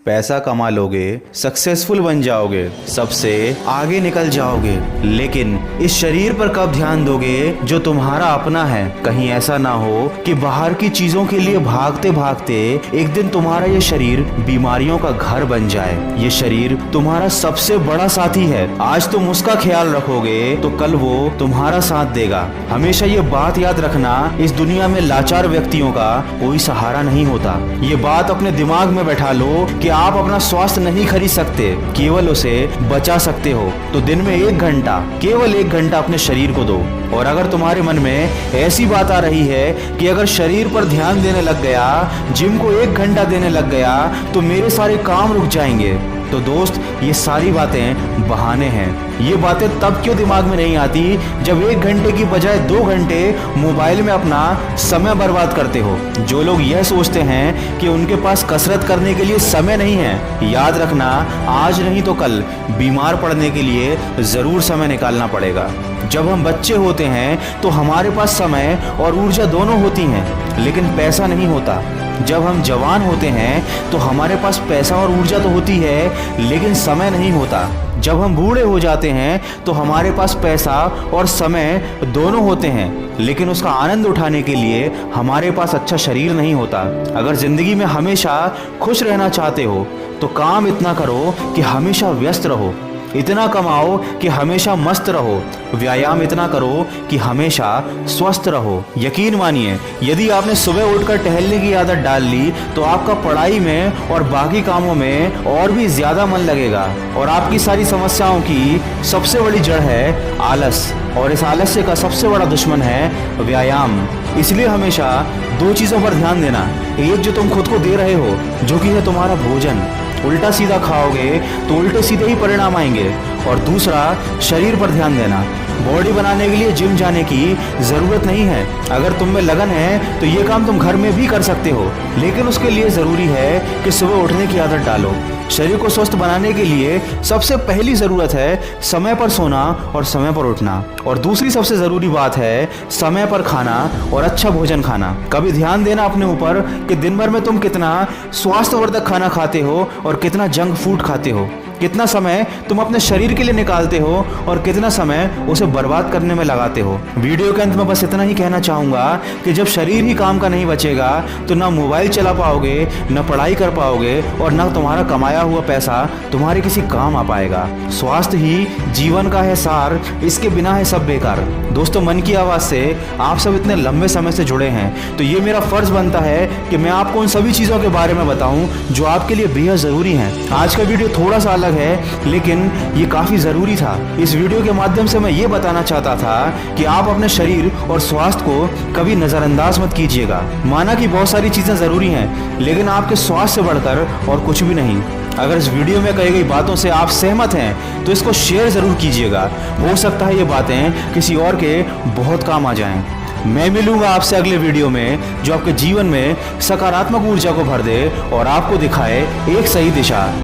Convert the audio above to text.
पैसा कमा लोगे, सक्सेसफुल बन जाओगे, सबसे आगे निकल जाओगे, लेकिन इस शरीर पर कब ध्यान दोगे जो तुम्हारा अपना है। कहीं ऐसा ना हो कि बाहर की चीजों के लिए भागते भागते एक दिन तुम्हारा ये शरीर बीमारियों का घर बन जाए। ये शरीर तुम्हारा सबसे बड़ा साथी है। आज तुम उसका ख्याल रखोगे तो कल वो तुम्हारा साथ देगा। हमेशा ये बात याद रखना, इस दुनिया में लाचार व्यक्तियों का कोई सहारा नहीं होता। ये बात अपने दिमाग में बैठा लो कि आप अपना स्वास्थ्य नहीं खरीद सकते, केवल उसे बचा सकते हो। तो दिन में 1 घंटा, केवल 1 घंटा अपने शरीर को दो। और अगर तुम्हारे मन में ऐसी बात आ रही है कि अगर शरीर पर ध्यान देने लग गया, जिम को 1 घंटा देने लग गया, तो मेरे सारे काम रुक जाएंगे, तो दोस्त ये सारी बातें बहाने हैं। ये बातें तब क्यों दिमाग में नहीं आती जब 1 घंटे की बजाय 2 घंटे मोबाइल में अपना समय बर्बाद करते हो। जो लोग यह सोचते हैं कि उनके पास कसरत करने के लिए समय नहीं है, याद रखना आज नहीं तो कल बीमार पड़ने के लिए जरूर समय निकालना पड़ेगा। जब हम बच्चे होते हैं तो हमारे पास समय और ऊर्जा दोनों होती हैं, लेकिन पैसा नहीं होता। जब हम जवान होते हैं तो हमारे पास पैसा और ऊर्जा तो होती है, लेकिन समय नहीं होता। जब हम बूढ़े हो जाते हैं तो हमारे पास पैसा और समय दोनों होते हैं, लेकिन उसका आनंद उठाने के लिए हमारे पास अच्छा शरीर नहीं होता। अगर जिंदगी में हमेशा खुश रहना चाहते हो तो काम इतना करो कि हमेशा व्यस्त रहो, इतना कमाओ कि हमेशा मस्त रहो, व्यायाम इतना करो कि हमेशा स्वस्थ रहो। यकीन मानिए, यदि आपने सुबह उठकर टहलने की आदत डाल ली तो आपका पढ़ाई में और बाकी कामों में और भी ज्यादा मन लगेगा। और आपकी सारी समस्याओं की सबसे बड़ी जड़ है आलस, और इस आलस्य का सबसे बड़ा दुश्मन है व्यायाम। इसलिए हमेशा 2 चीजों पर ध्यान देना। एक जो तुम खुद को दे रहे हो, जो कि है तुम्हारा भोजन। उल्टा सीधा खाओगे तो उल्टे सीधे ही परिणाम आएंगे। और दूसरा, शरीर पर ध्यान देना। बॉडी बनाने के लिए जिम जाने की ज़रूरत नहीं है। अगर तुम में लगन है तो ये काम तुम घर में भी कर सकते हो, लेकिन उसके लिए ज़रूरी है कि सुबह उठने की आदत डालो। शरीर को स्वस्थ बनाने के लिए सबसे पहली ज़रूरत है समय पर सोना और समय पर उठना। और दूसरी सबसे ज़रूरी बात है समय पर खाना और अच्छा भोजन खाना। कभी ध्यान देना अपने ऊपर कि दिन भर में तुम कितना स्वास्थ्यवर्धक खाना खाते हो और कितना जंक फूड खाते हो। कितना समय तुम अपने शरीर के लिए निकालते हो और कितना समय उसे बर्बाद करने में लगाते हो। वीडियो के अंत में बस इतना ही कहना चाहूँगा कि जब शरीर ही काम का नहीं बचेगा तो ना मोबाइल चला पाओगे, ना पढ़ाई कर पाओगे, और ना तुम्हारा कमाया हुआ पैसा तुम्हारे किसी काम आ पाएगा। स्वास्थ्य ही जीवन का है सार, इसके बिना है सब बेकार। दोस्तों, मन की आवाज़ से आप सब इतने लंबे समय से जुड़े हैं, तो ये मेरा फर्ज बनता है कि मैं आपको उन सभी चीज़ों के बारे में बताऊं जो आपके लिए बेहद ज़रूरी हैं। आज का वीडियो थोड़ा सा अलग है, लेकिन ये काफ़ी ज़रूरी था। इस वीडियो के माध्यम से मैं ये बताना चाहता था कि आप अपने शरीर और स्वास्थ्य को कभी नज़रअंदाज मत कीजिएगा। माना कि बहुत सारी चीज़ें ज़रूरी हैं, लेकिन आपके स्वास्थ्य से बढ़कर और कुछ भी नहीं। अगर इस वीडियो में कही गई बातों से आप सहमत हैं तो इसको शेयर ज़रूर कीजिएगा। हो सकता है ये बातें किसी और के बहुत काम आ जाएं। मैं मिलूंगा आपसे अगले वीडियो में, जो आपके जीवन में सकारात्मक ऊर्जा को भर दे और आपको दिखाए एक सही दिशा।